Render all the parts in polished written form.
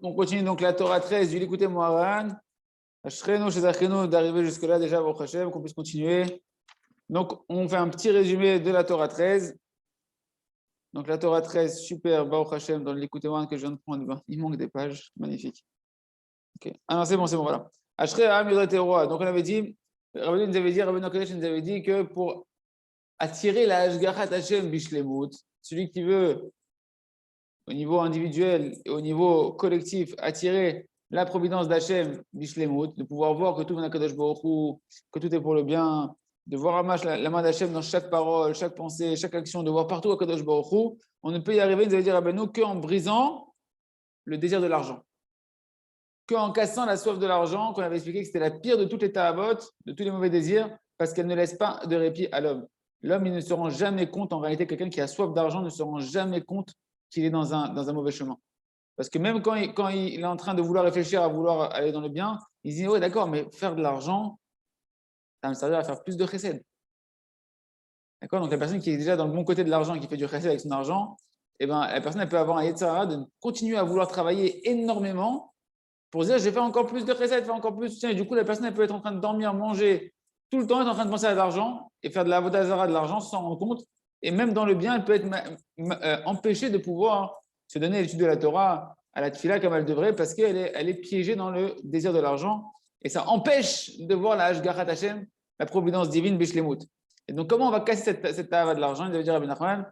On continue donc la Torah 13 du Likutei Moharan. Ashrenu chez Achenu d'arriver jusque-là déjà, Baruch Hashem, qu'on puisse continuer. Donc, on fait un petit résumé de la Torah 13. Donc, la Torah 13, super, Baruch Hashem, dans le Likutei Moharan que je viens de prendre. Il manque des pages, magnifique. Okay. Ah non, c'est bon, voilà. Ashrei Ha'am Yodat Roi. Donc, on avait dit, Rabbeinu nous avait dit que pour attirer la Hashgachat Hashem Bishlemut, celui qui veut au niveau individuel et au niveau collectif, attirer la providence d'Hachem, Bishlemut, de pouvoir voir que tout vient d'Akadosh Baruch Hu, que tout est pour le bien, de voir la main d'Hachem dans chaque parole, chaque pensée, chaque action, de voir partout Akadosh Baruch Hu, on ne peut y arriver, nous allons dire à Rabbeinu, qu'en brisant le désir de l'argent. Qu'en cassant la soif de l'argent, qu'on avait expliqué que c'était la pire de toutes les ta'avot, de tous les mauvais désirs, parce qu'elle ne laisse pas de répit à l'homme. L'homme, il ne se rend jamais compte, en réalité, quelqu'un qui a soif d'argent ne se rend jamais compte qu'il est dans un mauvais chemin. Parce que même quand il est en train de vouloir réfléchir à vouloir aller dans le bien, il se dit, oui, d'accord, mais faire de l'argent, ça va me servir à faire plus de chesed. D'accord? Donc la personne qui est déjà dans le bon côté de l'argent, qui fait du chesed avec son argent, eh ben, la personne elle peut avoir un yetzara de continuer à vouloir travailler énormément pour se dire, je vais faire encore plus de chesed, faire encore plus de soutien. Et du coup, la personne elle peut être en train de dormir, manger, tout le temps être en train de penser à l'argent et faire de la avodah zara de l'argent sans s'en rendre compte. Et même dans le bien, elle peut être empêchée de pouvoir se donner l'étude de la Torah à la tfila comme elle devrait parce qu'elle est piégée dans le désir de l'argent et ça empêche de voir la Hashgachat Hashem, la providence divine Bishlemut. Et donc, comment on va casser cette tava de l'argent? Il devait dire Rabbi Nachman,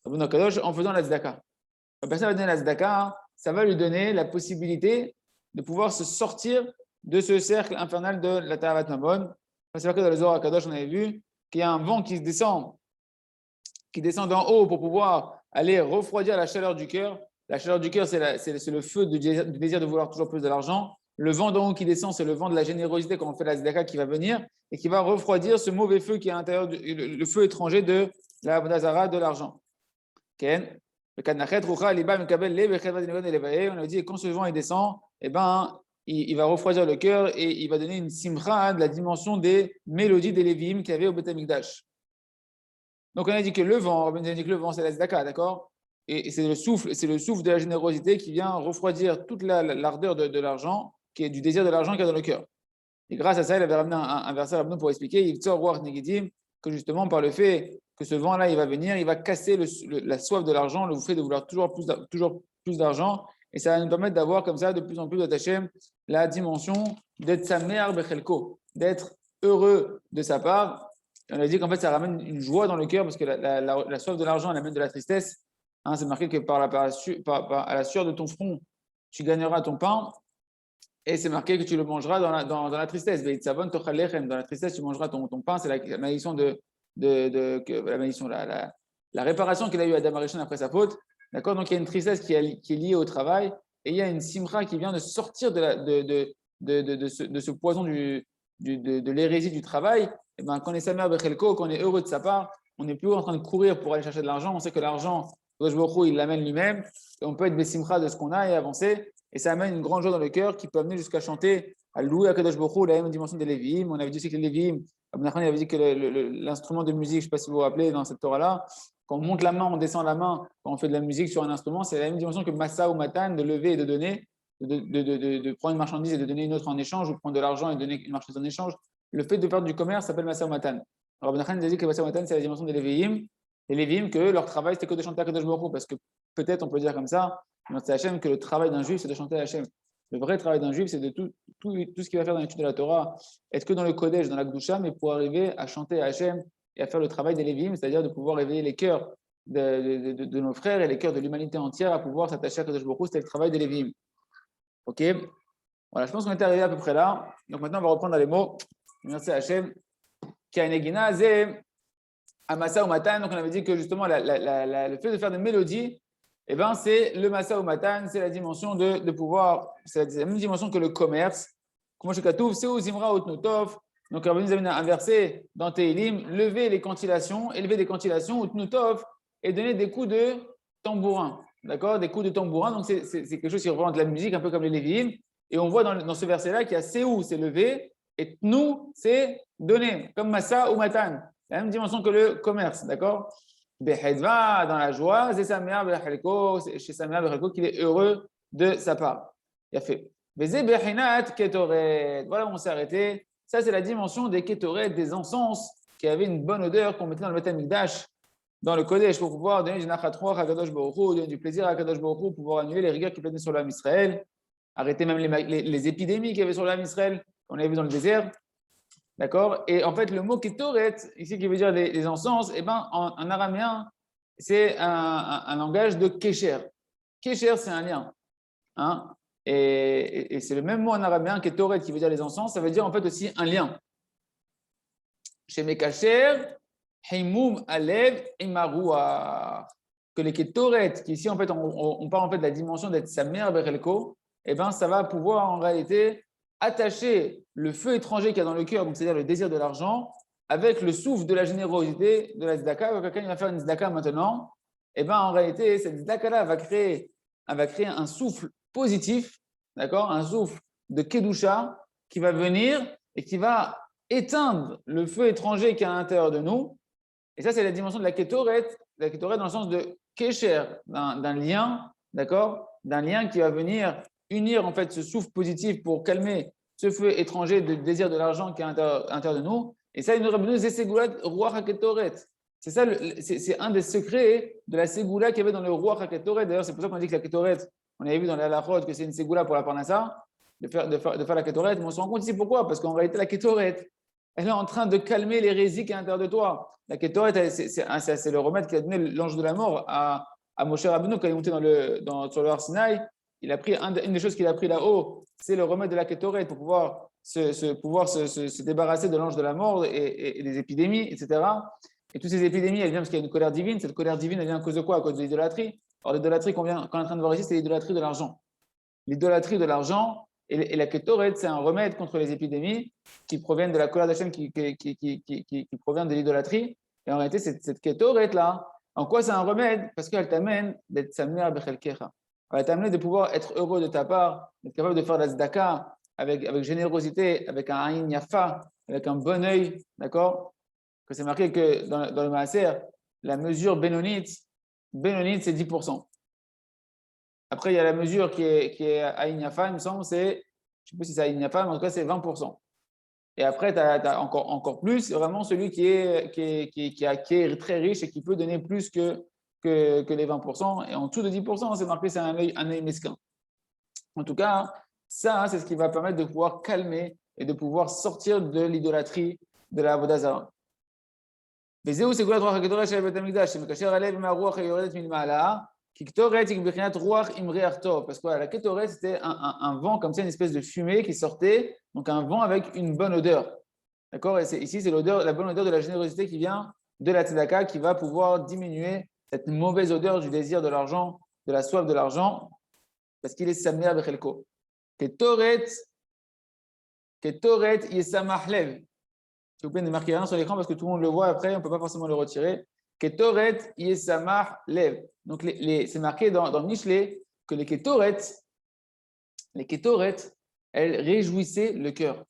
Rabbi Kadosh, en faisant la tzedaka. La personne va donner la tzedaka, ça va lui donner la possibilité de pouvoir se sortir de ce cercle infernal de la Tahavat Mammon. C'est vrai que dans le Zohar Kadosh, on avait vu qu'il y a un vent qui descend d'en haut pour pouvoir aller refroidir la chaleur du cœur. La chaleur du cœur, c'est le feu du désir de vouloir toujours plus de l'argent. Le vent d'en haut qui descend, c'est le vent de la générosité quand on fait la tzedaka qui va venir et qui va refroidir ce mauvais feu qui est à l'intérieur, le feu étranger de la avodah zara, de l'argent. Ken. On a dit quand ce vent il descend, eh ben, il va refroidir le cœur et il va donner une simcha de la dimension des mélodies des Lévi'im qu'il y avait au Beth Amikdash. Donc on a dit que le vent, c'est la tzedaka, d'accord? Et c'est le souffle de la générosité qui vient refroidir toute l'ardeur de l'argent, qui est du désir de l'argent qu'il y a dans le cœur. Et grâce à ça, il avait ramené un verset à pour expliquer que justement par le fait que ce vent-là, il va venir, il va casser la soif de l'argent, le fait de vouloir toujours plus d'argent, et ça va nous permettre d'avoir comme ça de plus en plus d'attacher la dimension d'être sa mère bechelko, d'être heureux de sa part. On a dit qu'en fait, ça ramène une joie dans le cœur parce que la soif de l'argent, elle amène de la tristesse. Hein, c'est marqué que à la sueur de ton front, tu gagneras ton pain. Et c'est marqué que tu le mangeras dans la tristesse. Dans la tristesse, tu mangeras ton pain. C'est la malédiction la réparation qu'il a eue Adam Arishon après sa faute. D'accord? Donc, il y a une tristesse qui est liée au travail. Et il y a une simcha qui vient de sortir de ce poison de l'hérésie du travail. Et ben, quand on est sa mère Bechelko, quand on est heureux de sa part, on n'est plus en train de courir pour aller chercher de l'argent. On sait que l'argent, il l'amène lui-même. Et on peut être Bessimcha de ce qu'on a et avancer. Et ça amène une grande joie dans le cœur qui peut amener jusqu'à chanter, à louer Akadosh Baruch Hu, la même dimension des Lévi'im. On avait dit aussi que les Lévi'im, Rabbi Nachman avait dit que l'instrument de musique, je ne sais pas si vous vous rappelez dans cette Torah-là, quand on monte la main, on descend la main, quand on fait de la musique sur un instrument, c'est la même dimension que Massa ou Matan, de lever et de donner, de prendre une marchandise et de donner une autre en échange, ou prendre de l'argent et donner une marchandise en échange. Le fait de faire du commerce s'appelle Massa ou Matan. Rabbi Nachman a dit que Massa ou Matan, c'est la dimension des Lévi'im. Les Lévi'im, que leur travail, c'était que de chanter Akadosh Baruch Hu, parce que peut-être on peut dire comme ça, c'est Hachem que le travail d'un juif, c'est de chanter Hachem. Le vrai travail d'un juif, c'est de tout ce qu'il va faire dans l'étude de la Torah, être que dans le Kodesh, dans la Gdusha, mais pour arriver à chanter Hachem et à faire le travail des Lévi'im, c'est-à-dire de pouvoir réveiller les cœurs de nos frères et les cœurs de l'humanité entière à pouvoir s'attacher à Kadosh Baruch Hu, c'était le travail des Lévi'im. Ok? Voilà, je pense qu'on est arrivé à peu près là. Donc maintenant, on va reprendre les mots. Merci Hachem. Kianegina, Zé, Amasa ou Matan. Donc on avait dit que justement, le fait de faire des mélodies, eh ben, c'est le Massa ou Matan, c'est la dimension de pouvoir, c'est la même dimension que le commerce. Comment je katouf, c'est où Zimra ou Tnutov. Donc, Rabbi nous amène un verset dans Tehilim, élever des cantilations, ou Tnutov, et donner des coups de tambourin. D'accord? Des coups de tambourin. Donc, c'est quelque chose qui représente la musique, un peu comme les Lévi'im. Et on voit dans ce verset-là qu'il y a Séou, c'est lever, et Tnu, c'est donner, comme Massa ou Matan. La même dimension que le commerce. D'accord? Behedva, dans la joie, c'est Samea Bechelko, chez Samea Bechelko qu'il est heureux de sa part. Il a fait. Voilà où on s'est arrêté. Ça, c'est la dimension des ketoret, des encens qui avaient une bonne odeur qu'on mettait dans le Beth Amikdash, dans le Kodesh, pour pouvoir donner du nachat roach à Kadosh Baruch Hu, donner du plaisir à Kadosh Baruch Hu, pouvoir annuler les rigueurs qui planaient sur l'âme Israël, arrêter même les épidémies qu'il y avait sur l'âme Israël, qu'on avait vu dans le désert. D'accord? Et en fait, le mot ketoret, ici qui veut dire les encens, eh ben, en araméen, c'est un langage de kesher. Kesher, c'est un lien. Hein? Et c'est le même mot en araméen ketoret qui veut dire les encens, ça veut dire en fait aussi un lien. Chez Mekacher, Heimum Alev Imarua. Que les ketoret, qui ici en fait, on parle en fait de la dimension d'être sa mère Berelko, eh ben, ça va pouvoir en réalité attacher le feu étranger qu'il y a dans le cœur, donc c'est-à-dire le désir de l'argent, avec le souffle de la générosité de la tzedaka. Quand quelqu'un va faire une tzedaka maintenant, eh ben, en réalité, cette tzedaka-là va créer un souffle positif, d'accord, un souffle de kedusha qui va venir et qui va éteindre le feu étranger qui est à l'intérieur de nous. Et ça, c'est la dimension de la ketoret dans le sens de kesher, d'un lien, d'accord, d'un lien qui va venir unir en fait ce souffle positif pour calmer ce feu étranger de désir de l'argent qui est à l'intérieur de nous. Et ça, il nous ramène c'est Segulat Ruach HaKetoret. C'est ça, c'est un des secrets de la Ségoula qu'il y avait dans le Ruach HaKetoret. D'ailleurs, c'est pour ça qu'on dit que la Ketoret, on avait vu dans la Halachot que c'est une Ségoula pour la Parnassa, de faire la Ketoret. Mais on se rend compte ici pourquoi? Parce qu'en réalité, la Ketoret, elle est en train de calmer l'hérésie qui est à l'intérieur de toi. La Ketoret, c'est le remède qu'a donné l'ange de la mort à Moshe Rabbeinu quand il est monté sur le Har Sinaï. Il a pris une des choses qu'il a pris là-haut, c'est le remède de la Ketoret pour pouvoir se débarrasser de l'ange de la mort et des épidémies, etc. Et toutes ces épidémies, elles viennent parce qu'il y a une colère divine. Cette colère divine, elle vient à cause de quoi? À cause de l'idolâtrie. Alors, l'idolâtrie qu'on est en train de voir ici, c'est l'idolâtrie de l'argent. L'idolâtrie de l'argent et la Ketoret, c'est un remède contre les épidémies qui proviennent de la colère d'Hachem qui provient de l'idolâtrie. Et en réalité, cette Ketoret-là, en quoi c'est un remède? Parce qu'elle t'amène d'être Samer Bechelkecha. Elle va t'amener de pouvoir être heureux de ta part, d'être capable de faire la tzedaka avec générosité, avec un aïn yafa, avec un bon œil, d'accord? Que c'est marqué que dans le Maaser, la mesure bénonite, c'est 10%. Après, il y a la mesure qui est aïn yafa, il me semble, je ne sais plus si c'est aïn yafa, mais en tout cas, c'est 20%. Et après, tu as encore plus, c'est vraiment celui qui est très riche et qui peut donner plus que les 20%. Et en dessous de 10%, c'est marqué, c'est un œil mesquin. En tout cas, ça, c'est ce qui va permettre de pouvoir calmer et de pouvoir sortir de l'idolâtrie de la avodah zara. Parce que la ketoret, c'était un vent comme ça, une espèce de fumée qui sortait, donc un vent avec une bonne odeur. D'accord? Et ici, c'est la bonne odeur de la générosité qui vient de la tzedaka qui va pouvoir diminuer cette mauvaise odeur du désir de l'argent, de la soif de l'argent, parce qu'il est samer bechelko. Ketoret yesamach lev. S'il vous plaît, ne marquez rien sur l'écran parce que tout le monde le voit après, on ne peut pas forcément le retirer. Ketoret yesamach lev. Donc, c'est marqué dans Michelet que les ketoret, elles réjouissaient le cœur.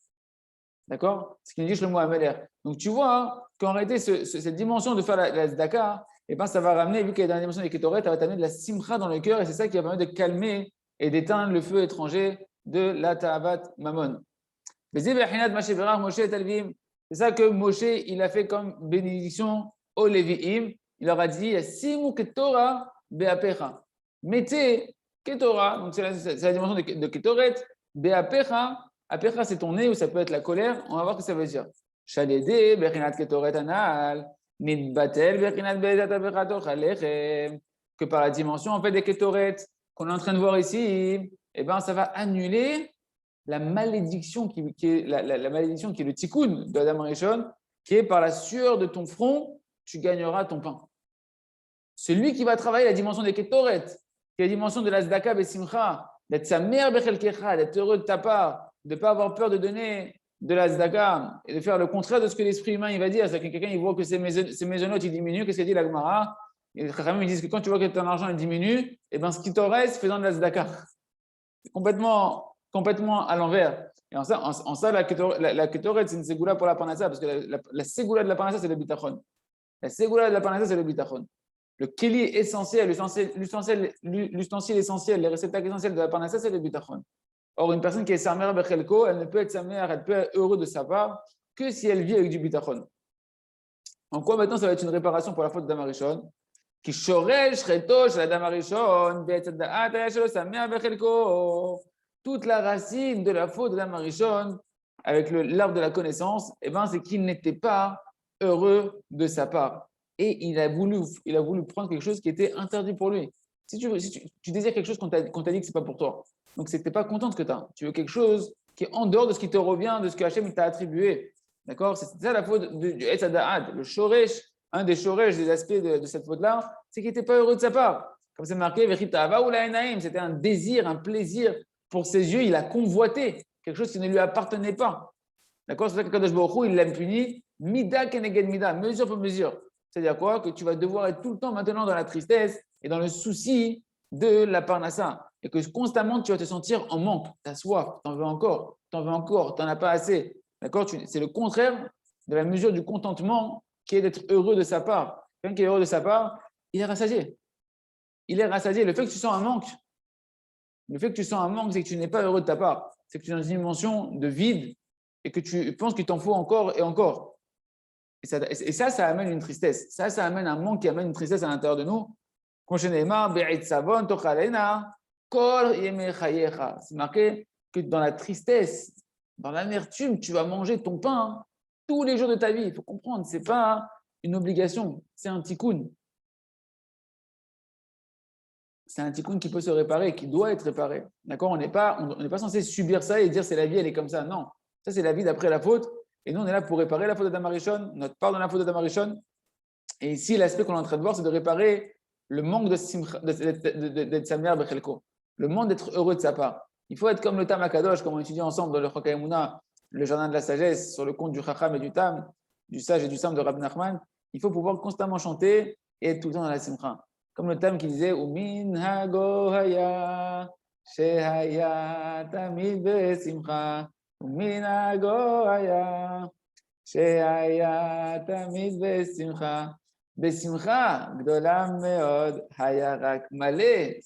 D'accord? Ce qui nous dit le mot Améler. Donc, tu vois hein, qu'en réalité, cette dimension de faire la tzedaka, eh ben, ça va ramener, vu qu'il y a dans la dimension des ketoret, ça va t'amener de la simcha dans le cœur et c'est ça qui va permettre de calmer et d'éteindre le feu étranger de la ta'avat mammon. C'est ça que Moshe, il a fait comme bénédiction aux Lévi'im. Il leur a dit, Simu ketora be'apecha. Mettez ketora, donc c'est la dimension de ketoret, be'apecha. Apecha, c'est ton nez ou ça peut être la colère. On va voir ce que ça veut dire. Shadede, bechinat ketoret anal, mitbatel, bechinat be'edat apecha tochalechem. Que par la dimension, en fait, des ketoret qu'on est en train de voir ici, eh ben, ça va annuler la malédiction qui est la malédiction qui est le tikkun de Adam Rishon, qui est par la sueur de ton front, tu gagneras ton pain. Celui qui va travailler la dimension des ketoret, qui est la dimension de la tzedaka besimcha, d'être sa mère bechelkecha, d'être heureux de ta part, de ne pas avoir peur de donner de la tzedaka et de faire le contraire de ce que l'esprit humain il va dire. C'est que quelqu'un il voit que ses mésonotes ils diminuent, qu'est-ce qu'il dit la Gemara? Les Chachamim ils disent que quand tu vois que ton argent il diminue, et ben ce qui te reste, faisant de la tzedaka. C'est complètement à l'envers. Et en ça la ketoret, c'est une ségoula pour la parnassa, parce que la ségoula de la parnassa, c'est le bitachon. La ségoula de la parnassa, c'est le bitachon. Le keli essentiel, l'ustensile essentiel, les réceptacles essentiels de la parnassa, c'est le bitachon. Or, une personne qui est samer bechelko, elle ne peut être samer, elle peut être heureuse de sa part que si elle vit avec du bitachon. En quoi maintenant ça va être une réparation pour la faute d'Adam Arishon? Qui shoresh chetosh l'Adam Arishon, be'etzadaat ayashelo samer bechelko. Toute la racine de la faute d'Adam Arishon, avec l'arbre de la connaissance, eh ben, c'est qu'il n'était pas heureux de sa part. Et il a voulu prendre quelque chose qui était interdit pour lui. Si tu désires quelque chose qu'on t'a dit que ce n'est pas pour toi, donc c'est que tu n'es pas content de ce que tu as. Tu veux quelque chose qui est en dehors de ce qui te revient, de ce que Hachem t'a attribué. D'accord? C'est ça la faute du Etz Hada'ad. Le shoresh, un des shoresh, des aspects de cette faute-là, c'est qu'il n'était pas heureux de sa part. Comme c'est marqué, c'était un désir, un plaisir pour ses yeux, il a convoité quelque chose qui ne lui appartenait pas. D'accord? C'est pour ça que Kadosh Baruch Hu, il l'a puni, mida keneged mida, mesure pour mesure. C'est-à-dire quoi? Que tu vas devoir être tout le temps maintenant dans la tristesse et dans le souci de la parnassa. Et que constamment, tu vas te sentir en manque. Tu as soif, tu en veux encore, tu n'en as pas assez. D'accord? C'est le contraire de la mesure du contentement qui est d'être heureux de sa part. Quelqu'un qui est heureux de sa part, il est rassasié. Il est rassasié. Le fait que tu sens un manque, c'est que tu n'es pas heureux de ta part. C'est que tu es dans une dimension de vide et que tu penses qu'il t'en faut encore et encore. Et ça amène une tristesse. Ça amène un manque qui amène une tristesse à l'intérieur de nous. C'est marqué que dans la tristesse, dans l'amertume, tu vas manger ton pain tous les jours de ta vie. Il faut comprendre, ce n'est pas une obligation, c'est un tikkun. C'est un tikkun qui peut se réparer, qui doit être réparé. D'accord? On n'est pas censé subir ça et dire c'est la vie, elle est comme ça. Non, ça c'est la vie d'après la faute. Et nous, on est là pour réparer la faute d'Adam Arishon, notre part dans la faute d'Adam Arishon. Et ici, l'aspect qu'on est en train de voir, c'est de réparer le manque d'être Samer Bechelko, le manque d'être heureux de sa part. Il faut être comme le Tam Akadosh, comme on étudie ensemble dans le Chokha Emuna, le jardin de la sagesse, sur le compte du Chacham et du Tam, du sage et du Sam de Rabbi Nachman. Il faut pouvoir constamment chanter et être tout le temps dans la Simcha. Comme le Tam qui disait Umin Hago Haya, Shehaya Tamid Besimcha. ומנהגו היה שהיה תמיד בשמחה, בשמחה גדולה מאוד, היה רק מלא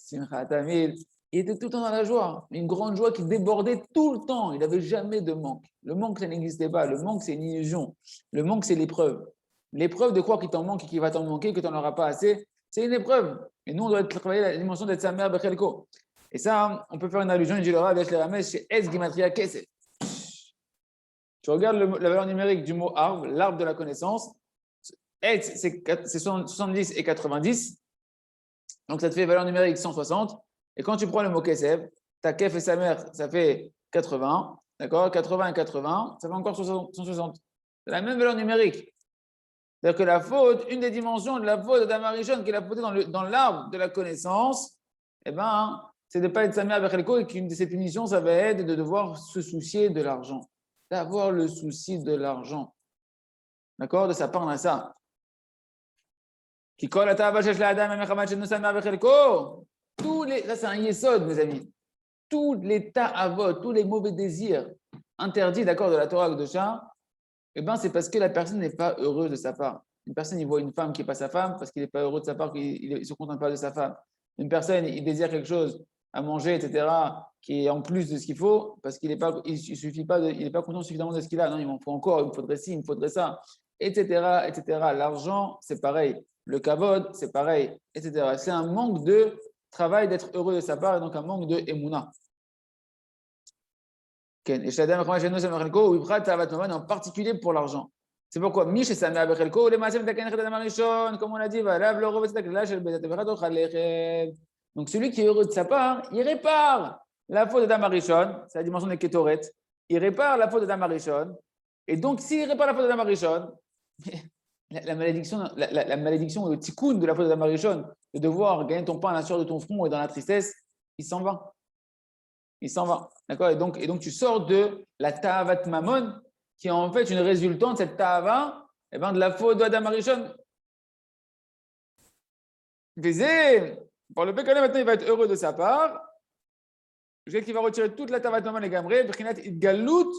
שמחה תמיד. Il était tout le temps dans la joie, une grande joie qui débordait tout le temps. Il n'avait jamais de manque. Le manque, ça n'existait pas. Le manque, c'est une illusion. Le manque, c'est l'épreuve. L'épreuve de croire qu'il t'en manque et qu'il va t'en manquer, que tu n'en auras pas assez, c'est une épreuve. Et nous, on doit travailler la dimension d'être sa mère, Bechelko. Et ça, on peut faire une allusion, il dit le Rav, avec les Ramesh, chez Es Gimatria Kesef. Tu regardes la valeur numérique du mot arbre, l'arbre de la connaissance. Et c'est 70 et 90. Donc, ça te fait valeur numérique 160. Et quand tu prends le mot Kesef, ta Kef et sa mère, ça fait 80. D'accord? 80 et 80, ça fait encore 160. C'est la même valeur numérique. C'est-à-dire que la faute, une des dimensions de la faute d'Adam Arishon, qui est la faute dans l'arbre de la connaissance, eh ben, c'est de ne pas être sa mère Bechelko et qu'une de ses punitions, ça va être de devoir se soucier de l'argent. D'avoir le souci de l'argent. D'accord? De sa part à ça. Ça, c'est un yesod, mes amis. Tous les ta'avot, tous les mauvais désirs interdits, d'accord, de la Torah Kedosha, eh ben, c'est parce que la personne n'est pas heureuse de sa part. Une personne, il voit une femme qui n'est pas sa femme parce qu'il n'est pas heureux de sa part, qu'il ne se contente pas de sa femme. Une personne, il désire quelque chose à manger, etc., qui est en plus de ce qu'il faut, parce qu'il n'est pas, il n'est pas content suffisamment de ce qu'il a. Non, il m'en faut encore, il me faudrait ci, il me faudrait ça, etc., etc. L'argent, c'est pareil. Le kavod, c'est pareil, etc. C'est un manque de travail d'être heureux de sa part et donc un manque de émouna. En particulier pour l'argent. C'est pourquoi comme on l'a dit, donc celui qui est heureux de sa part, il répare la faute d'Adam Arishon, c'est la dimension des Ketoret, il répare la faute d'Adam Arishon, et donc s'il répare la faute d'Adam Arishon, la malédiction ou le tikkun de la faute d'Adam Arishon, de devoir gagner ton pain à la sueur de ton front et dans la tristesse, il s'en va. Il s'en va. D'accord? Et donc tu sors de la ta'avat mamon, qui est en fait une résultante de cette ta'ava, de la faute d'Adam Arishon. Pour le Békané, maintenant, il va être heureux de sa part. Je sais qu'il va retirer toute la ta'avat mamon et gamré, b'chinat idgalut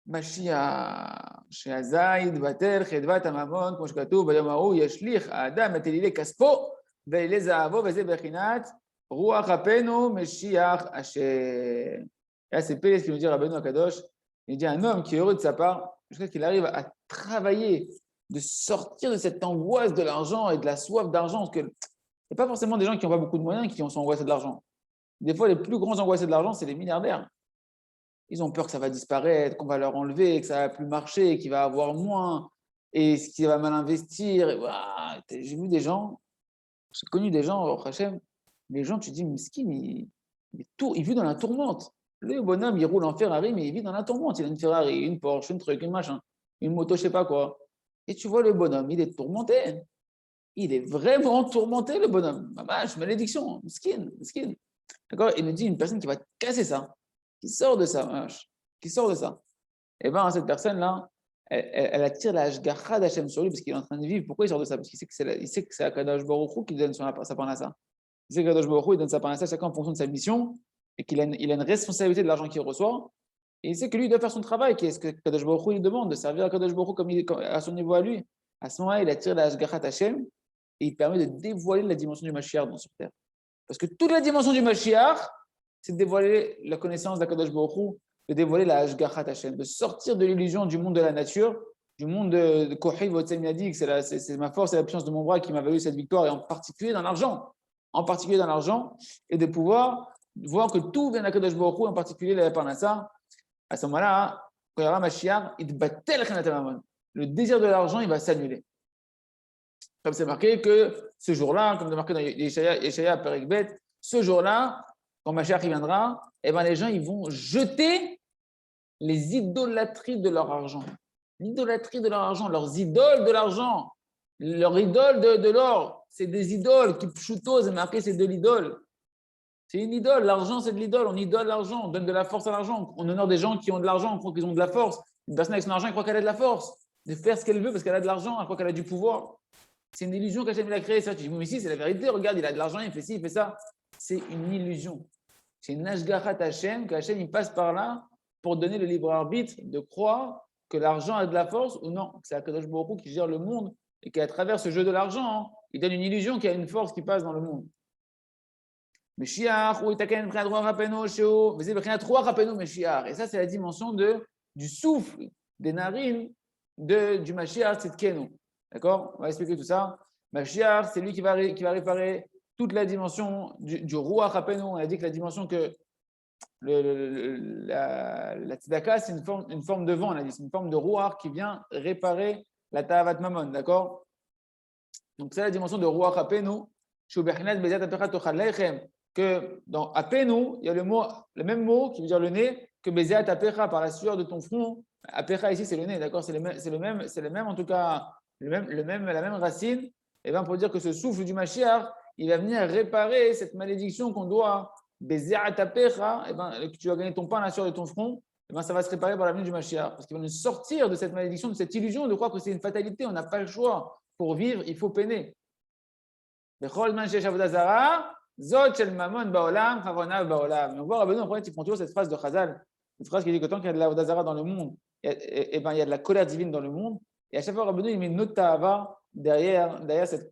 Mashiach, שהזית בטל חדוות הממון, כמו שכתוב, ביום ההוא ישליך האדם את אלילי כספו ואלילי זהבו, וזה בחינת רוח אפנו משיח אשר. Là, c'est Pélez qui nous dit, Rabbeinu Akadosh, il dit un homme qui est heureux de sa part, jusqu'à qu'il arrive à travailler, de sortir de cette angoisse de l'argent et de la soif d'argent, parce que c'est pas forcément des gens qui n'ont pas beaucoup de moyens qui sont angoissés de l'argent. Des fois, les plus grands angoissés de l'argent, c'est les milliardaires. Ils ont peur que ça va disparaître, qu'on va leur enlever, que ça va plus marcher, qu'il va avoir moins, et qu'il va mal investir. Et voilà. J'ai vu des gens, j'ai connu des gens, au Hachem, les gens, tu te dis, Miskin, il vit dans la tourmente. Le bonhomme, il roule en Ferrari, mais il vit dans la tourmente. Il a une Ferrari, une Porsche, un truc, une machin, une moto, je sais pas quoi. Et tu vois le bonhomme, il est tourmenté. Il est vraiment tourmenté, le bonhomme. Malédiction, Miskin. D'accord? Il me dit, une personne qui va casser ça, qui sort de ça, qui sort de ça. Et bien, cette personne-là, elle attire la Hashgacha d'Hachem sur lui parce qu'il est en train de vivre. Pourquoi il sort de ça? Parce qu'il sait que c'est Akadosh Baruch Hu qui lui donne sa parnassa. Il sait qu'Akadosh Baruch Hu il donne sa parnassa chacun en fonction de sa mission et qu'il a une responsabilité de l'argent qu'il reçoit. Et il sait que lui, il doit faire son travail, qui est ce que Akadosh Baruch Hu lui demande, de servir Akadosh Baruch Hu à son niveau à lui. À ce moment-là, il attire la Hashgacha d'Hachem et il permet de dévoiler la dimension du Mashiach sur terre. Parce que toute la dimension du Mashiach, c'est de dévoiler la connaissance d'Akadosh Baruch Hu, de dévoiler la Hashgachat Hashem, de sortir de l'illusion du monde de la nature, du monde de Kohi Votsem Yadik, c'est ma force et la puissance de mon bras qui m'a valu cette victoire, et en particulier dans l'argent, et de pouvoir voir que tout vient d'Akadosh Baruch Hu, en particulier la Parnassa. À ce moment-là, quand il y aura Mashiach, le désir de l'argent, il va s'annuler. Comme c'est marqué que ce jour-là, comme c'est marqué dans Yeshaya Perek Bet, ce jour-là, quand Mashiach viendra, eh ben les gens ils vont jeter les idolâtries de leur argent. L'idolâtrie de leur argent, leurs idoles de l'argent, leur idole de l'or, c'est des idoles qui pshuto, c'est marqué, c'est de l'idole. C'est une idole, l'argent c'est de l'idole, on idole l'argent, on donne de la force à l'argent, on honore des gens qui ont de l'argent, on croit qu'ils ont de la force. Une personne avec son argent, elle croit qu'elle a de la force, de faire ce qu'elle veut parce qu'elle a de l'argent, elle croit qu'elle a du pouvoir. C'est une illusion qu'Hachem a créée. Ça, tu dis, mais ici c'est la vérité, regarde, il a de l'argent, il fait ci, il fait ça. C'est une illusion. C'est une Hashgachat Hashem, qu'Hachem il passe par là pour donner le libre arbitre de croire que l'argent a de la force ou non. C'est Akadosh Baruch Hu qui gère le monde et qu'à travers ce jeu de l'argent, il donne une illusion qu'il y a une force qui passe dans le monde. Meshiach, et ça, c'est la dimension du souffle, des narines du Mashiach Tzidkenu. D'accord? On va expliquer tout ça. Mashiach, c'est lui qui va réparer toute la dimension du Ruach Apenu. On a dit que la dimension que la Tzedaka, c'est une forme de vent. On a dit c'est une forme de Ruach qui vient réparer la Ta'avat Mamon. D'accord? Donc, c'est la dimension de Ruach Apenu. Que dans Apenu, il y a le même mot qui veut dire le nez que Bezeat Apecha, par la sueur de ton front. Apecha ici, c'est le nez. D'accord? C'est le même, en tout cas, la même racine. Et bien, pour dire que ce souffle du Mashiach, il va venir réparer cette malédiction qu'on doit Bezeat Apecha, et ben, que tu vas gagner ton pain à la sueur de ton front, et ben, ça va se réparer par la venue du Mashiach. Parce qu'il va nous sortir de cette malédiction, de cette illusion de croire que c'est une fatalité, on n'a pas le choix. Pour vivre, il faut peiner. On voit Rabbeinu, en fait, il prend toujours cette phrase de Chazal, une phrase qui dit que tant qu'il y a de la Vodazara dans le monde, il y a de la colère divine dans le monde. Et à chaque fois, Rabbeinu, il met une autre ta'ava derrière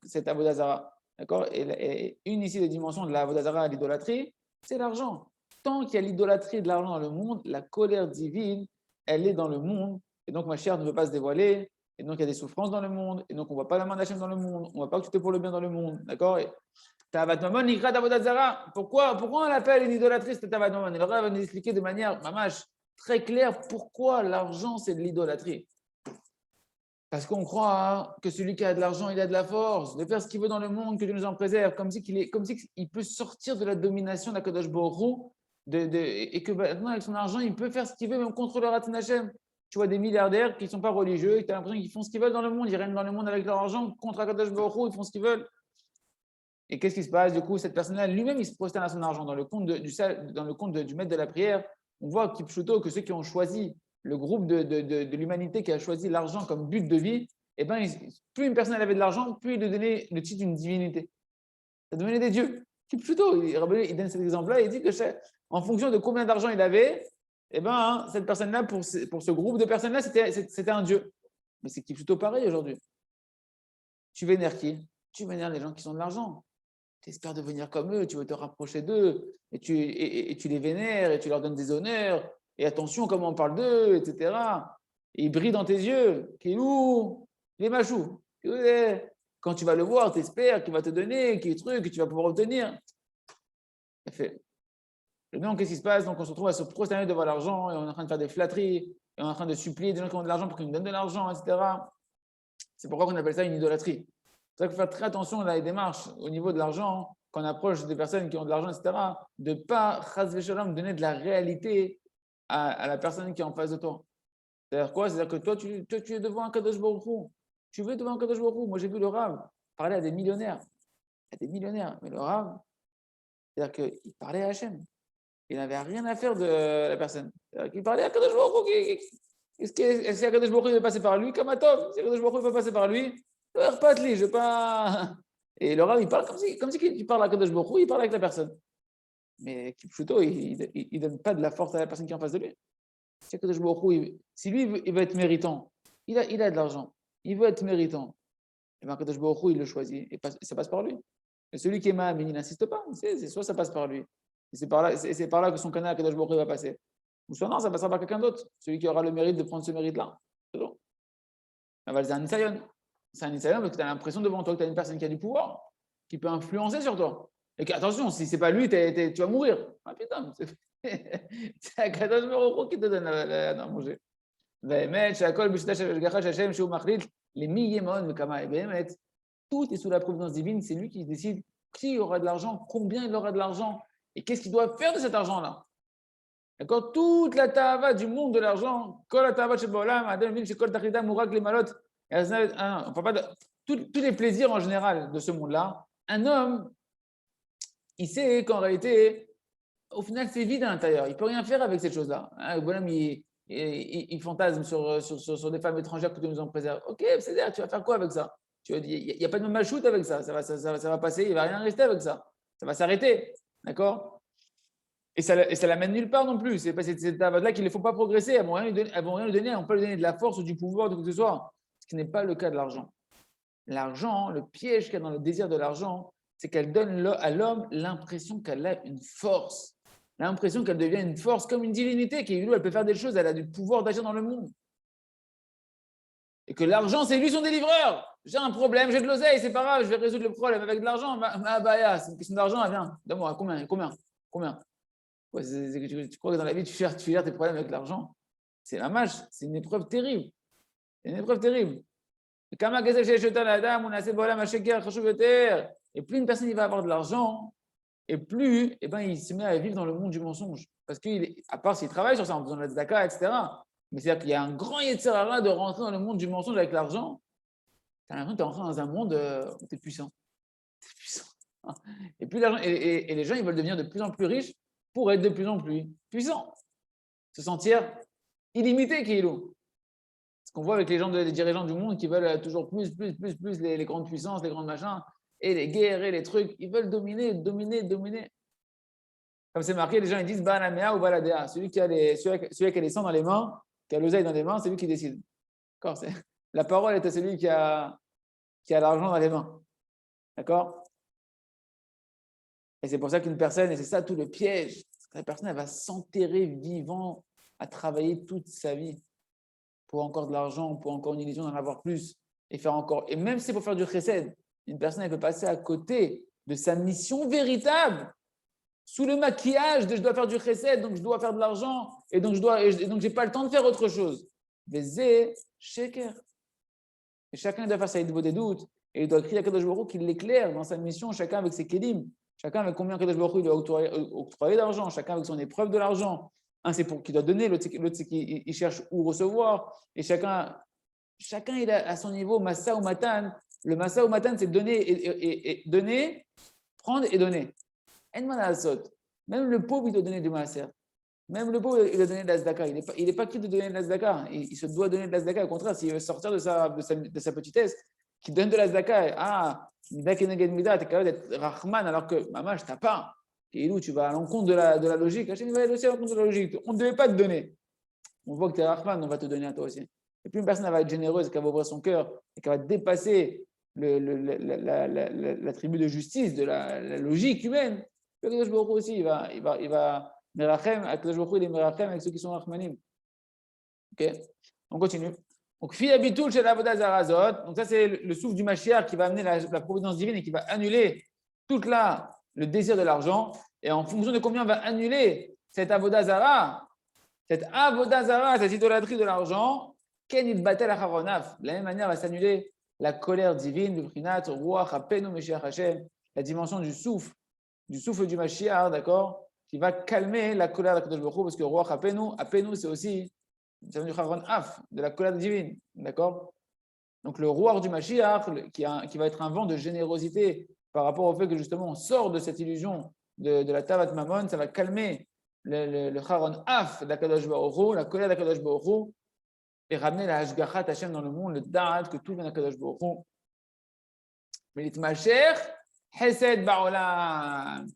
cette Avodazara. D'accord? Et une ici des dimensions de la Avodazara à l'idolâtrie, c'est l'argent. Tant qu'il y a l'idolâtrie de l'argent dans le monde, la colère divine, elle est dans le monde. Et donc, ma chère ne veut pas se dévoiler. Et donc, il y a des souffrances dans le monde. Et donc, on ne voit pas la main d'Hachem dans le monde. On ne voit pas que tu es pour le bien dans le monde. D'accord? Pourquoi on l'appelle une idolâtrie, cette Tavat Mamon? Il va nous expliquer de manière très claire pourquoi l'argent, c'est de l'idolâtrie. Parce qu'on croit que celui qui a de l'argent, il a de la force, de faire ce qu'il veut dans le monde, que Dieu nous en préserve, comme si il peut sortir de la domination de la Kadosh Baruch Hu, et que maintenant, avec son argent, il peut faire ce qu'il veut, même contre le Ratzon Hashem. Tu vois des milliardaires qui ne sont pas religieux, tu as l'impression qu'ils font ce qu'ils veulent dans le monde, ils règnent dans le monde avec leur argent, contre la Kadosh Baruch Hu, ils font ce qu'ils veulent. Et qu'est-ce qui se passe? Du coup, cette personne-là, lui-même, il se prosterne à son argent. Dans le compte du maître de la prière, on voit que ceux qui ont choisi le groupe de l'humanité qui a choisi l'argent comme but de vie, eh ben, plus une personne avait de l'argent, plus il lui donnait le titre d'une divinité. Ça devenait des dieux. Il donne cet exemple-là, il dit que en fonction de combien d'argent il avait, eh ben, cette personne-là, pour ce groupe de personnes-là, c'était un dieu. Mais c'est plutôt pareil aujourd'hui. Tu vénères qui? Tu vénères les gens qui ont de l'argent. Tu espères devenir comme eux, tu veux te rapprocher d'eux, et tu les vénères, et tu leur donnes des honneurs, et attention comment on parle d'eux, etc. Et ils brillent dans tes yeux. Kilou, les machous. Quand tu vas le voir, tu espères qu'il va te donner, qu'il y ait des trucs que tu vas pouvoir obtenir. Fait. Et donc, qu'est-ce qui se passe? Donc, on se retrouve à se prosterner devant l'argent, et on est en train de faire des flatteries, et on est en train de supplier des gens qui ont de l'argent pour qu'ils nous donnent de l'argent, etc. C'est pourquoi on appelle ça une idolâtrie. C'est vrai qu'il faut faire très attention à les démarches au niveau de l'argent, quand on approche des personnes qui ont de l'argent, etc., de ne pas, chas v'shalom, donner de la réalité à la personne qui est en face de toi. C'est-à-dire quoi? C'est-à-dire que toi, tu es devant un Kadosh Baruch Hu. Tu veux devant un Kadosh Baruch Hu. Moi, j'ai vu le Rav parler à des millionnaires. Mais le Rav, c'est-à-dire qu'il parlait à Hachem. Il n'avait rien à faire de la personne. C'est-à-dire qu'il parlait à Kadosh Baruch Hu. Est-ce que Kadosh Baruch Hu va passer par lui comme un top? Si Kadosh Baruch Hu va passer par lui, je vais pas. Et le Rav, il parle comme si il parle à Kadosh Baruch Hu, il parle avec la personne. Mais plutôt, il ne donne pas de la force à la personne qui est en face de lui. Si lui, il veut être méritant, il a de l'argent, il veut être méritant, et bien Kadosh Baruch Hu, il le choisit, et ça passe par lui. Et celui qui est mal, mais il n'insiste pas, c'est soit ça passe par lui, et c'est par là que son canal Kadosh Baruch Hu va passer, ou soit non, ça passera par quelqu'un d'autre, celui qui aura le mérite de prendre ce mérite-là. C'est bon. C'est un nisayon. C'est un nisayon parce que tu as l'impression devant toi que tu as une personne qui a du pouvoir, qui peut influencer sur toi. Et attention, si c'est pas lui, tu vas mourir. Ah putain, c'est un Kadosh Baruch Hu qui te donne à manger. Tout est sous la providence divine, c'est lui qui décide qui aura de l'argent, combien il aura de l'argent et qu'est-ce qu'il doit faire de cet argent-là. D'accord? Toute la ta'ava du monde de l'argent, tous les plaisirs en général de ce monde-là, un homme, il sait qu'en réalité, au final, c'est vide à l'intérieur. Il ne peut rien faire avec cette chose-là. Le bonhomme, il fantasme sur des femmes étrangères que tu nous en préserves. Ok, c'est-à-dire, tu vas faire quoi avec ça? Il n'y a pas de machoute avec ça. Ça va passer, il ne va rien rester avec ça. Ça va s'arrêter. D'accord? Et ça ne l'amène nulle part non plus. C'est pas cette là qu'il ne faut pas progresser. Elles ne vont rien lui donner. On ne peut pas lui donner de la force ou du pouvoir, de quoi que ce soit. Ce qui n'est pas le cas de l'argent. L'argent, le piège qu'il y a dans le désir de l'argent, c'est qu'elle donne à l'homme l'impression qu'elle a une force. L'impression qu'elle devient une force comme une divinité, elle peut faire des choses, elle a du pouvoir d'agir dans le monde. Et que l'argent, c'est lui son délivreur. J'ai un problème, j'ai de l'oseille, c'est pas grave, je vais résoudre le problème avec de l'argent. C'est une question d'argent, elle vient. Donne-moi, combien ouais, tu crois que dans la vie, tu gères tes problèmes avec l'argent? C'est la mâche, c'est une épreuve terrible. C'est une épreuve terrible. Et plus une personne va avoir de l'argent, et plus il se met à vivre dans le monde du mensonge. Parce qu'à part s'il travaille sur ça en faisant la tzedaka, etc., mais c'est-à-dire qu'il y a un grand yetzer hara de rentrer dans le monde du mensonge avec l'argent. Tu as l'impression que tu es rentré dans un monde où tu es puissant. Et, puis et les gens, ils veulent devenir de plus en plus riches pour être de plus en plus puissants. Se sentir illimité, Kilo. Ce qu'on voit avec les dirigeants du monde qui veulent toujours plus, les grandes puissances, les grandes machins, et les guerres et les trucs, ils veulent dominer. Comme c'est marqué, les gens ils disent Balamea ou Baladea. Celui qui a les sangs dans les mains, qui a l'oseille dans les mains, c'est lui qui décide. D'accord? La parole est à celui qui a l'argent dans les mains. D'accord? Et c'est pour ça qu'une personne, et c'est ça tout le piège, la personne elle va s'enterrer vivant à travailler toute sa vie pour encore de l'argent, pour encore une illusion d'en avoir plus, et faire encore. Et même si c'est pour faire du chesed, une personne elle peut passer à côté de sa mission véritable, sous le maquillage de je dois faire du chesed, donc je dois faire de l'argent, et donc j'ai pas le temps de faire autre chose. Vezé, sheker. Et chacun doit faire sa idbo des doutes, et il doit crier à Kadosh Baruch Hu qu'il l'éclaire dans sa mission, chacun avec ses kelim, chacun avec combien Kadosh Baruch Hu doit octroyer d'argent, chacun avec son épreuve de l'argent. Un, c'est pour qu'il doit donner, l'autre, c'est qu'il cherche où recevoir, et chacun il a à son niveau massa ou matan. Le massa ou matan, c'est donner et donner, prendre et donner. Même le pauvre, il doit donner du maaser. Même le pauvre, il doit donner de la tzedaka. Il n'est pas quitte de donner de la tzedaka. Il se doit donner de la tzedaka. Au contraire, s'il veut sortir de sa petitesse, qu'il donne de la tzedaka. Mida keneged mida, tu es capable d'être Rahman alors que maman, je t'ai pas. et où tu vas à l'encontre de la logique, Hachem va aller aussi à l'encontre de la logique. On ne devait pas te donner. On voit que tu es Rahman, on va te donner à toi aussi. Et plus une personne va être généreuse, qu'elle va ouvrir son cœur et qu'elle va dépasser l'attribut de justice, de la logique humaine, le Kadosh Baruch Hu aussi, il va merachem, Kadosh Baruch Hu, il est merachem avec ceux qui sont Rahmanim. Ok, on continue. Donc, fi habitul chez l'avodah zarazot. Donc, ça, c'est le souffle du Mashiach qui va amener la providence divine et qui va annuler le désir de l'argent. Et en fonction de combien on va annuler cette avodah zara, cette idolâtrie de l'argent, ken il batel acharonaf. De la même manière, va s'annuler la colère divine, le prinat, ruach apenu Mashiach Hashem, la dimension du souffle du Mashiach, d'accord, qui va calmer la colère de Kadosh Baruch Hu, parce que ruach apenu, c'est aussi ça vient du Charon Af, de la colère divine, d'accord. Donc le roi du Mashiach, qui va être un vent de générosité par rapport au fait que justement on sort de cette illusion de la Tavat Mammon, ça va calmer le Charon Af de la Kadosh Baruch Hu, la colère de la Kadosh Baruch Hu, et ramener la Hashgachat Hashem dans le monde, le Da'at, que tout vient de la Kadosh Baruch Hu. Melit Masher, Hesed Ba'olam.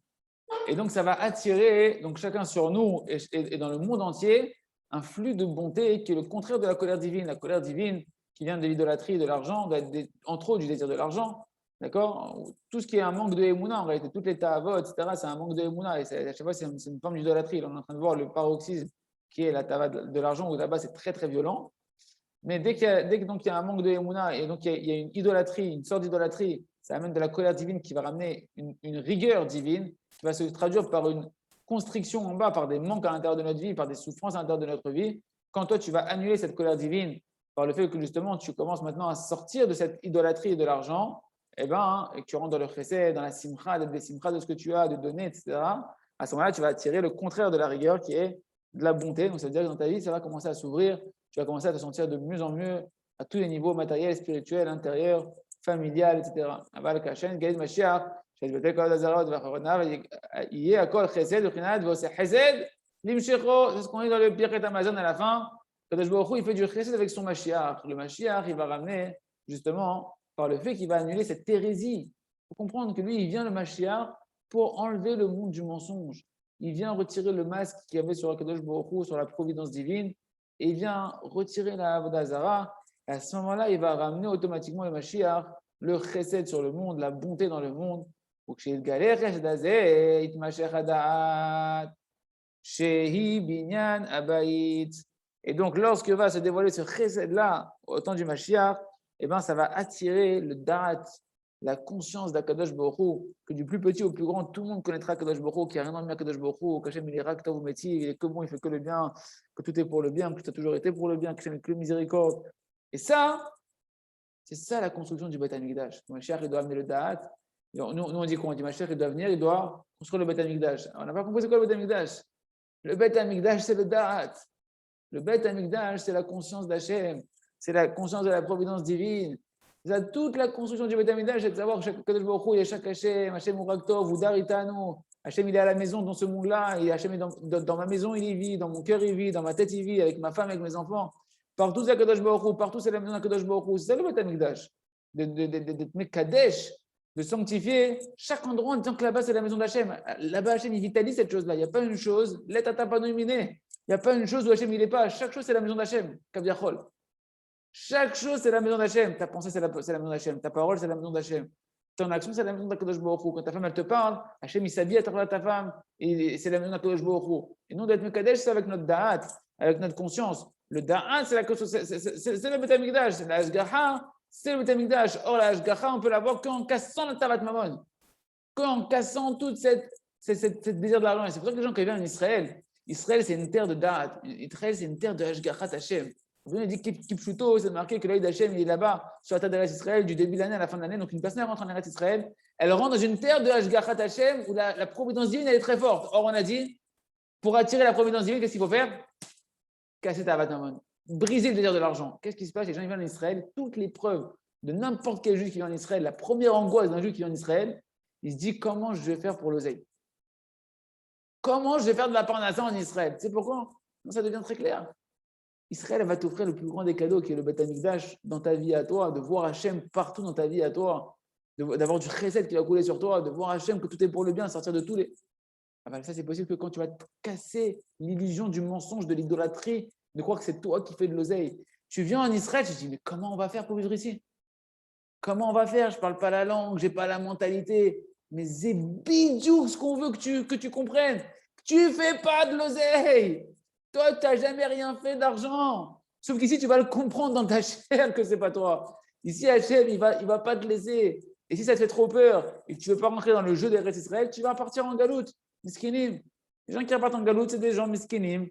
Et donc ça va attirer donc chacun sur nous et dans le monde entier un flux de bonté qui est le contraire de la colère divine. La colère divine qui vient de l'idolâtrie de l'argent, entre autres du désir de l'argent, d'accord. Tout ce qui est un manque de émouna, en réalité, toutes les ta'avot, etc., c'est un manque de émouna. Et à chaque fois, c'est une forme d'idolâtrie. Là, on est en train de voir le paroxysme qui est la ta'ava de l'argent, où là-bas, c'est très, très violent. Mais dès qu'il y a un manque de émouna, et donc il y a une idolâtrie, une sorte d'idolâtrie, ça amène de la colère divine qui va ramener une rigueur divine, qui va se traduire par une constriction en bas, par des manques à l'intérieur de notre vie, par des souffrances à l'intérieur de notre vie. Quand toi, tu vas annuler cette colère divine par le fait que justement, tu commences maintenant à sortir de cette idolâtrie et de l'argent, et que tu rentres dans le chesed, dans la simcha, d'être des simcha de ce que tu as, de donner, etc. À ce moment-là, tu vas attirer le contraire de la rigueur qui est de la bonté. Donc, ça veut dire que dans ta vie, ça va commencer à s'ouvrir. Tu vas commencer à te sentir de mieux en mieux à tous les niveaux matériels, spirituels, intérieurs, familial, etc. Aval Kashen, Gaïd Mashiach, c'est ce qu'on dit dans le Pirkei Amazon à la fin. Kadosh Baruch Hu, il fait du chesed avec son Mashiach. Le Mashiach, il va ramener, justement, par le fait qu'il va annuler cette hérésie. Il faut comprendre que lui, il vient, le Mashiach, pour enlever le monde du mensonge. Il vient retirer le masque qu'il y avait sur Kadosh Baruch Hu, sur la providence divine, et il vient retirer la Avodah Zara. Et à ce moment-là, il va ramener automatiquement le Mashiach, le chesed sur le monde, la bonté dans le monde. Et donc, lorsque va se dévoiler ce chesed-là au temps du Mashiach, ça va attirer le da'at, la conscience d'Akadosh Baruch Hu, que du plus petit au plus grand, tout le monde connaîtra Akadosh Baruch Hu, qu'il n'y a rien dans le bien Akadosh Baruch Hu, qu'Hachem il est rak, tov u'meti, il est que bon, il fait que le bien, que tout est pour le bien, que ça a toujours été pour le bien, qu'Hachem est que miséricorde. Et ça, c'est ça la construction du Beit HaMikdash. Le Mashiach, il doit amener le da'at. Nous, on dit quoi? On dit Mashiach, il doit venir, il doit construire le Beit HaMikdash. On n'a pas compris c'est quoi le Beit HaMikdash. Le Beit HaMikdash, c'est le da'at. Le Beit HaMikdash, c'est la conscience d'Hachem. C'est la conscience de la providence divine. Toute la construction du Beit HaMikdash, c'est de savoir que chaque Kadosh Baruch Hu, il y a chaque Hachem, Hachem Urak-Tov, Udar Itanu. Hachem, il est à la maison dans ce monde-là. Et Hachem est dans ma maison, il y vit. Dans mon cœur, il vit. Dans ma tête, il vit. Avec ma femme, avec mes enfants. Partout, c'est Kadosh Baruch Hu. Partout, c'est la maison d'Akadosh Baruch Hu. C'est ça le Beit HaMikdash. D'être Mekadesh, de sanctifier chaque endroit en disant que là-bas, c'est la maison d'Hachem. Là-bas, Hachem, il vitalise cette chose-là. Il n'y a pas une chose, l'Etata pas nominé. Il n'y a pas une chose où Hachem, il n'est pas. Chaque chose, c'est la maison d'Hachem. Kaviachol. Chaque chose, c'est la maison d'Hachem. Ta pensée, c'est la maison d'Hachem. Ta parole, c'est la maison d'Hachem. Ton action, c'est la maison d'Akadosh Baruch Hu. Quand ta femme, elle te parle, Hachem, il s'habille à travers ta femme. Et c'est la maison d'Akadosh Baruch Hu. Et nous, d'être Mekadesh, c'est avec notre da'at, avec notre conscience. Le da'at, c'est le Beit HaMikdash, c'est la Hashgacha, c'est le Beit HaMikdash. Or, la Hashgacha, on peut l'avoir qu'en cassant la Tavat Mammon, qu'en cassant toute cette désir de l'argent. Et c'est pour ça que les gens qui viennent en Israël, Israël, c'est une terre de da'at. Israël, c'est une terre de Hashgachat Hashem. Vous avez dit Kipchuto, c'est marqué que l'œil d'Hachem il est là-bas, sur la terre d'Eretz Israël, du début de l'année à la fin de l'année. Donc, une personne rentre en Eretz Israël, elle rentre dans une terre de Hashgachat Hashem où la providence divine, elle est très forte. Or, on a dit, pour attirer la providence divine, qu'est-ce qu'il faut faire? Casser ta Mammon, briser le désir de l'argent. Qu'est-ce qui se passe? Les gens ils viennent en Israël, toutes les preuves de n'importe quel juif qui vient en Israël, la première angoisse d'un juif qui vient en Israël, il se dit comment je vais faire pour l'oseille? Comment je vais faire de la parnassa en Israël? C'est pourquoi? Non, ça devient très clair. Israël va t'offrir le plus grand des cadeaux qui est le Beit HaMikdash dans ta vie à toi, de voir Hachem partout dans ta vie à toi, d'avoir du chesed qui va couler sur toi, de voir Hachem que tout est pour le bien, sortir de tous les. Ah ben, ça, c'est possible que quand tu vas te casser l'illusion du mensonge, de l'idolâtrie, de croire que c'est toi qui fais de l'oseille. Tu viens en Israël, tu te dis, mais comment on va faire pour vivre ici? Comment on va faire? Je ne parle pas la langue, je n'ai pas la mentalité. Mais c'est bidou ce qu'on veut que tu comprennes. Tu ne fais pas de l'oseille. Toi, tu n'as jamais rien fait d'argent. Sauf qu'ici, tu vas le comprendre dans ta chair que ce n'est pas toi. Ici, Hachem, il ne va pas te laisser. Et si ça te fait trop peur et que tu ne veux pas rentrer dans le jeu des restes Israël, tu vas partir en galoute. Miskinim. Les gens qui repartent en galoute, c'est des gens miskinim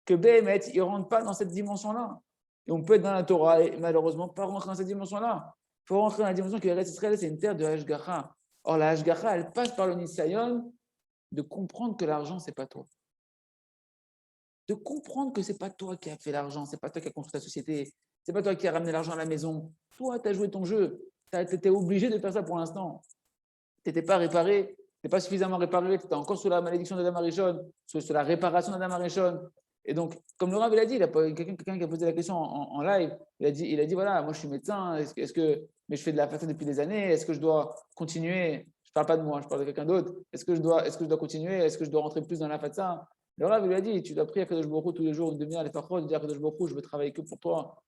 que Béhémet, ils ne rentrent pas dans cette dimension-là. Et on peut être dans la Torah et malheureusement pas rentrer dans cette dimension-là. Il faut rentrer dans la dimension que les restes Israël, c'est une terre de Hashgacha. Or, la Hashgacha, elle passe par le Nisayon de comprendre que l'argent, ce n'est pas toi. De comprendre que ce n'est pas toi qui as fait l'argent, ce n'est pas toi qui as construit ta société, ce n'est pas toi qui as ramené l'argent à la maison. Toi, tu as joué ton jeu. Tu étais obligé de faire ça pour l'instant. Tu n'étais pas réparé, tu n'étais pas suffisamment réparé, tu étais encore sous la malédiction d'Adam Arishon, sous la réparation d'Adam Arishon. Et donc, comme le Rav il a dit, il a quelqu'un qui a posé la question en live, il a dit voilà, moi je suis médecin, mais je fais de la fête depuis des années, est-ce que je dois continuer? Je ne parle pas de moi, je parle de quelqu'un d'autre. Est-ce que je dois continuer? Est-ce que je dois rentrer plus dans la fatsa? Le Rav il lui a dit, tu dois prier à Kadosh Baruch Hu tous les jours, une demi-heure, les fachos, dire à Kadosh Baruch Hu, je veux travailler que pour toi.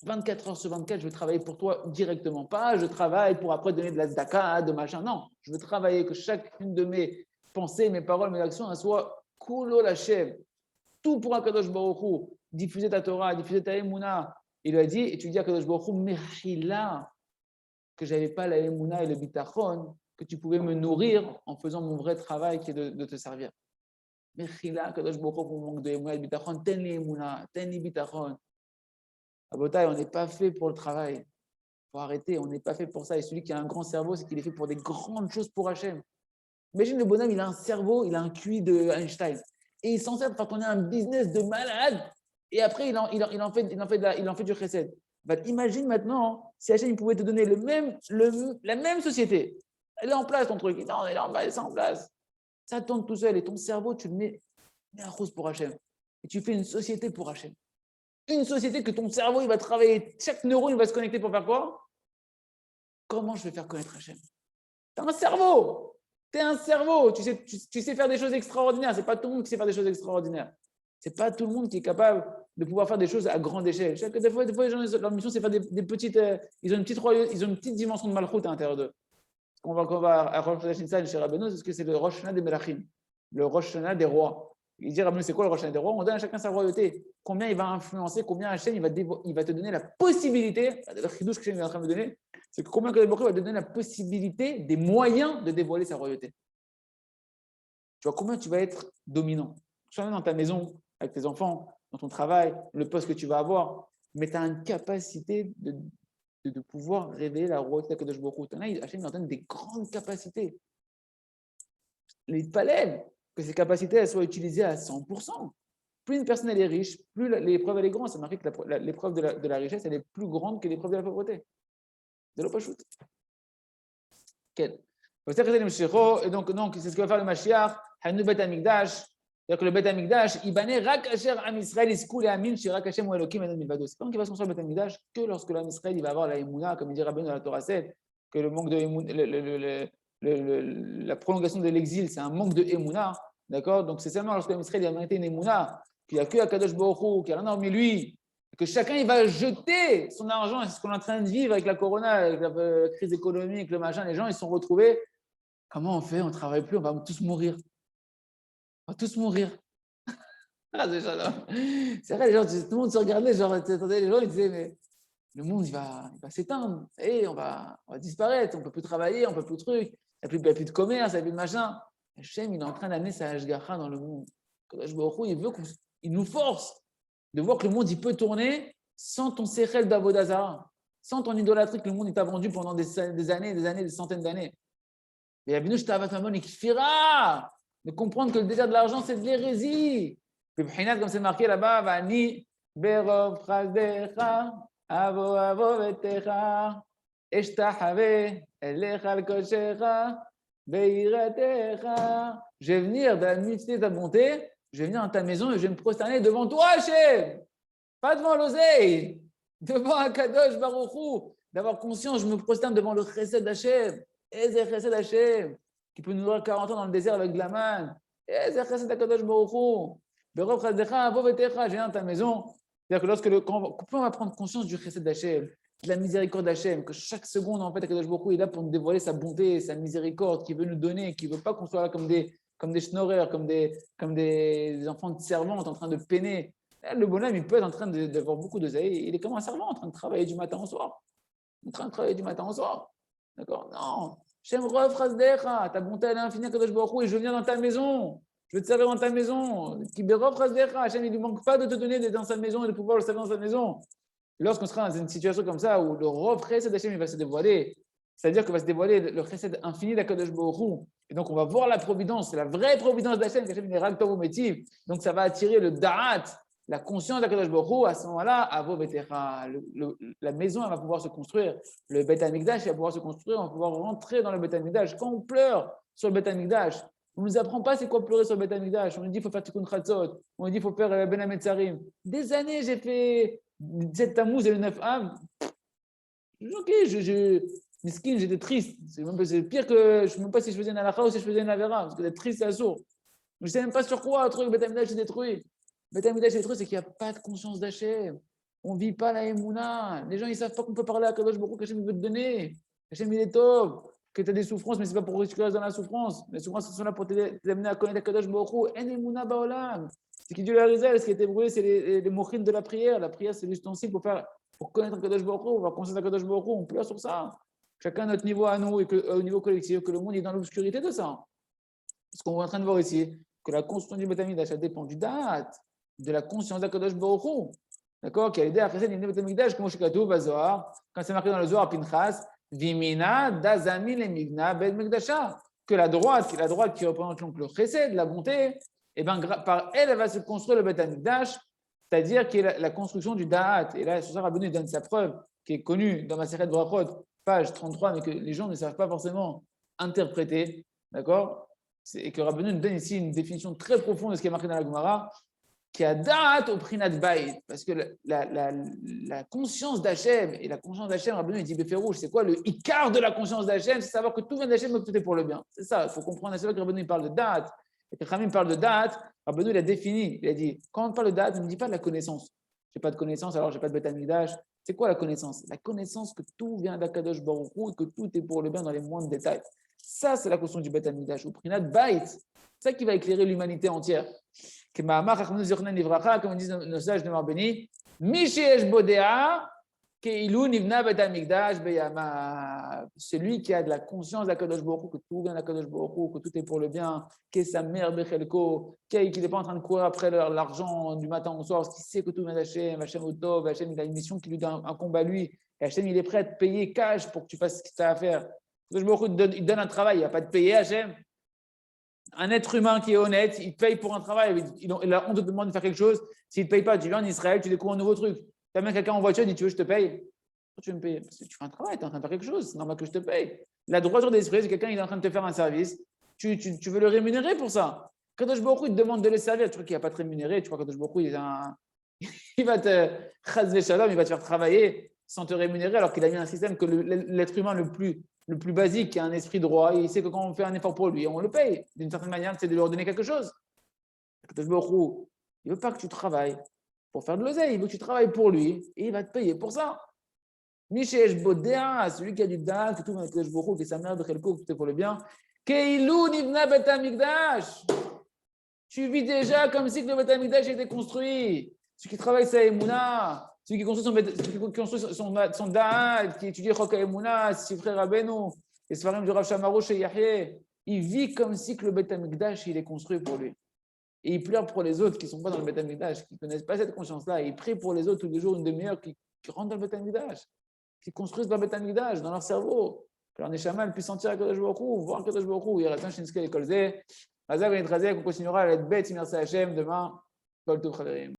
24 heures sur 24, je veux travailler pour toi directement. Pas je travaille pour après donner de la tzedaka, de machin. Non, je veux travailler, que chacune de mes pensées, mes paroles, mes actions, elles soient kulo lachem. Tout pour Akadosh Baruch Hu. Diffuser ta Torah, diffuser ta Emouna. Il lui a dit, et tu dis à Akadosh Baruch Hu, Mechila, que je n'avais pas la Emouna et le bitachon, que tu pouvais me nourrir en faisant mon vrai travail qui est de te servir. Mechila, Akadosh Baruch Hu, pour mon manque de Emouna et de bitachon, ten li Emouna, ten li bitachon. Abotai, on n'est pas fait pour le travail. Il faut arrêter, on n'est pas fait pour ça. Et celui qui a un grand cerveau, c'est qu'il est fait pour des grandes choses pour Hachem. Imagine le bonhomme, il a un cerveau, il a un QI de Einstein. Et il s'en sert pour faire tourner un business de malade. Et après, il en fait du chesed. Bah, imagine maintenant, si Hachem il pouvait te donner la même société. Elle est en place, ton truc. Non, elle est en bas, elle est en place. Ça tourne tout seul. Et ton cerveau, tu le mets à cause pour Hachem. Et tu fais une société pour Hachem. Une société que ton cerveau, il va travailler, chaque neurone, il va se connecter pour faire quoi? Comment je vais faire connaître Hachem? Tu as un cerveau. Tu es un cerveau. Tu sais faire des choses extraordinaires. Ce n'est pas tout le monde qui sait faire des choses extraordinaires. Ce n'est pas tout le monde qui est capable de pouvoir faire des choses à grande échelle. Des fois, les gens, leur mission, c'est faire des petites. Ils ont une petite dimension de malchoute à l'intérieur d'eux. On va à Rosh Hashanah chez Rabbeinu, c'est ce que c'est le Rosh Hashanah des Melachim, le Rosh Hashanah des rois. Il dit Rabbeinu, c'est quoi le Rosh Hashanah des rois? On donne à chacun sa royauté. Combien il va influencer, combien Hachem il va te donner la possibilité, le chidouche que Hachem est en train de me donner, c'est que combien Kadosh Baruch Hu va te donner la possibilité, des moyens de dévoiler sa royauté. Tu vois combien tu vas être dominant. Soit dans ta maison, avec tes enfants, dans ton travail, le poste que tu vas avoir, mais tu as une capacité de pouvoir révéler la royauté de Kadosh Baruch Hu. Là, Hachem leur donne des grandes capacités. Les palais, que ces capacités elles soient utilisées à 100%. Plus une personne elle est riche, plus l'épreuve elle est grande. C'est marqué que l'épreuve de la richesse elle est plus grande que l'épreuve de la pauvreté. De l'opachut. Quel et donc, c'est ce que va faire le Mashiach, Hanu Bet Hamikdash. C'est-à-dire que le Bet Hamikdash, il banait Rak Asher Am Israël Iskoul et Amin Shirak Hashem ou Elokim Enon Milvado. C'est pas qu'il va se construire le Bet Hamikdash que lorsque l'Am Israël il va avoir la Emouna, comme il dit Rabbeinu dans la Torah 7, que le manque de la prolongation de l'exil, c'est un manque de Emouna. D'accord? Donc c'est seulement lorsque l'Am Israël a mérité une Emouna, qu'il n'y a que Akadosh Baruch Hu, qu'il n'y a rien hormis lui, que chacun il va jeter son argent. C'est ce qu'on est en train de vivre avec la corona, avec la crise économique, le machin. Les gens ils se sont retrouvés. Comment on fait? On ne travaille plus, on va tous mourir. On va tous mourir. C'est vrai, les gens, tout le monde se regardait, genre, les gens ils disaient, mais le monde il va s'éteindre, et on va disparaître, on ne peut plus travailler, on ne peut plus de trucs, il n'y a plus de commerce, il n'y a plus de machin. Hachem, il est en train d'amener sa Hashgacha dans le monde. Il veut qu'il nous force de voir que le monde il peut tourner sans ton sechel d'Avodazara, sans ton idolâtrie que le monde il t'a vendu pendant des années, des centaines d'années. Et Abinu Shtavatamon et Kfira, de comprendre que le désir de l'argent, c'est de l'hérésie. Puis, comme c'est marqué là-bas, Vani, Berov Chazdecha, Avo Avo Vetecha, Eshtahave, Elecha Koshecha, Beiratecha. Je vais venir dans la nuit de ta bonté, je vais venir dans ta maison et je vais me prosterner devant toi, Hachem. Pas devant l'oseille, devant Akadosh Baruch Hu, d'avoir conscience, je me prosterne devant le chesed d'Hachem. Eze chesed Hachem. qui peut nous nourrir 40 ans dans le désert avec de la manne. Eh, c'est chesed HaKadosh Baruch Hu. Berov chasdecha, avo vetecha, je viens dans ta maison. C'est-à-dire que plus on va prendre conscience du chesed d'Hachem, de la miséricorde d'Hachem, que chaque seconde, en fait, HaKadosh Baruch Hu est là pour nous dévoiler sa bonté, sa miséricorde, qui veut nous donner, qui ne veut pas qu'on soit là comme des schnorreurs, comme des enfants de servantes en train de peiner. Le bonhomme, il peut être en train d'avoir beaucoup d'oseille. Il est comme un servant en train de travailler du matin au soir. En train de travailler du matin au soir. D'accord? Non. Shem Rov Chasdecha, ta bonté elle est infinie, Kadosh Baruch Hu, et je viens dans ta maison. Je veux te servir dans ta maison. Kiberov Chasdecha, Hachem, il ne lui manque pas de te donner d'être dans sa maison et de pouvoir le servir dans sa maison. Lorsqu'on sera dans une situation comme ça où le Rov Chesed Hachem il va se dévoiler, c'est-à-dire que va se dévoiler le Chesed infini d'Akadosh Baruch Hu. Et donc on va voir la providence, c'est la vraie providence d'Hachem, qu'Hachem il est Rag Tov Umetiv. Donc ça va attirer le Da'at, la conscience d'Akadosh Baruch Hu. À ce moment-là, Avo Betecha, la maison elle va pouvoir se construire. Le Beth Amikdash va pouvoir se construire, on va pouvoir rentrer dans le Beth Amikdash. Quand on pleure sur le Beth Amikdash, on ne nous apprend pas c'est quoi pleurer sur le Beth Amikdash. On nous dit qu'il faut faire Tikkun Chatzot, on nous dit qu'il faut faire Ben Hametzarim. Des années j'ai fait 17 Tammuz et le 9 Av. Ok, Miskin, j'étais triste. C'est pire que je ne sais même pas si je faisais une halakha ou si je faisais une avera, parce que d'être triste, c'est assourd. Je ne sais même pas sur quoi le Beth Amikdash est détruit. Le Beth Amikdash est détruit, c'est qu'il n'y a pas de conscience d'Hachem. On ne vit pas la Emouna. Les gens, ils ne savent pas qu'on peut parler à Kadosh Baruch Hu, qu'Hachem veut te donner. Hachem, il est top. Que tu as des souffrances, mais ce n'est pas pour que tu restes dans la souffrance. Les souffrances sont là pour t'amener à connaître Kadosh Baruch Hu. En Emouna Baolam. C'est qui Dieu l'a réalisé. Ce qui a été brûlé, c'est les mochines de la prière. La prière, c'est l'ustensile pour connaître Kadosh Baruch Hu, avoir conscience de Kadosh Baruch Hu. On pleure sur ça. Chacun à notre niveau à nous et au niveau collectif, que le monde est dans l'obscurité de ça. Ce qu'on est en train de voir ici, que la construction du Beth Amikdash dépend du Da'at, de la conscience d'Akadosh Baruch Hu. D'accord? Qui a aidé à créer le Beth Amikdash, comme Shekatou, Bazoar, quand c'est marqué dans le Zohar, Pinchas, Vimina, Dazami, Lemigna, Beth Mikdasha. Que la droite qui représente donc le chesed, la bonté, et ben, par elle va se construire le Beth Amikdash, c'est-à-dire qui est la construction du Da'at. Et là, ce Rabbeinu donne sa preuve, qui est connue dans Masechet Brachot, page 33, mais que les gens ne savent pas forcément interpréter, d'accord? Et que Rabbeinu nous donne ici une définition très profonde de ce qui est marqué dans la Gemara, qui a da'at au prinat bayit, parce que la conscience d'Hachem, et la conscience d'Hachem, Rabbeinu dit Béférouche, c'est quoi le ikar de la conscience d'Hachem? C'est savoir que tout vient d'Hachem, mais que tout est pour le bien. C'est ça, il faut comprendre. C'est là que Rabbeinu parle de da'at, et que Khamim parle de da'at. Rabbeinu l'a défini, il a dit, quand on parle de da'at, on ne dit pas de la connaissance. Je n'ai pas de connaissance, alors je n'ai pas de Beth Amikdash. C'est quoi la connaissance? La connaissance que tout vient d'Akadosh Baruch Hu et que tout est pour le bien dans les moindres détails. Ça, c'est la conscience du Beth Amikdash. Ou Prinat Bait. C'est ça qui va éclairer l'humanité entière. Comme disent nos sages de Marbeni, Mishesh Bodea, Keilu Nivna Beth Amikdash Beyama. Celui qui a de la conscience d'Akadosh Baruch Hu, que tout vient d'Akadosh Baruch Hu, que tout est pour le bien, qu'est sa mère Bechelko, qui n'est pas en train de courir après l'argent du matin au soir, parce qu'il sait que tout vient d'Hachem, Hachem Otov, Hachem il a une mission qui lui donne un combat à lui, et Hachem il est prêt à te payer cash pour que tu fasses ce que tu as à faire. Akadosh Baruch Hu il donne un travail, il ne va pas te payer Hachem. Un être humain qui est honnête, il paye pour un travail, il a honte de te demander de faire quelque chose, s'il ne te paye pas, tu viens en Israël, tu découvres un nouveau truc. Tu amènes quelqu'un en voiture, il dit tu veux je te paye. Pourquoi tu veux me payer? Parce que tu fais un travail, tu es en train de faire quelque chose, c'est normal que je te paye. La droiture d'esprit, c'est quelqu'un qui est en train de te faire un service, tu veux le rémunérer pour ça. Kadosh Baruch Hu, il te demande de le servir, tu crois qu'il ne va pas te rémunérer, tu crois que Kadosh Baruch Hu, il va te chasver shalom, il va te faire travailler sans te rémunérer, alors qu'il a mis un système que l'être humain le plus basique, qui a un esprit droit, il sait que quand on fait un effort pour lui, on le paye. D'une certaine manière, c'est de lui redonner quelque chose. Kadosh Baruch Hu, il ne veut pas que tu travailles pour faire de l'oseille, il veut que tu travailles pour lui et il va te payer pour ça. Mishesh Bodea, celui qui a du da'at, que tout va Kadosh Baruch Hu, que sa mère de Chelko, que tout est pour le bien. Keilu Nivna Beth Amikdash. Tu vis déjà comme si le Beth Amikdash était construit. Celui qui travaille sa Emouna, celui qui construit son da'at, qui étudie Chok HaEmouna, ses frères Rabbeinu, les Sfarim du Rav Shamarouch et Yahye, il vit comme si le Beth Amikdash il est construit pour lui. Et il pleure pour les autres qui ne sont pas dans le Beth Amikdash, qui ne connaissent pas cette conscience-là. Et il prie pour les autres tous les jours, une demi-heure, qui rentrent dans le Beth Amikdash, qui construisent dans le Beth Amikdash, dans leur cerveau. Que leur Neshama puisse sentir à Kadosh Baruch Hu, voir Kadosh Baruch Hu. Il y aura Shinske et Kolze. Razak et Trazek, on continuera à être bête, merci Hachem, demain. Kol Tov Chaverim.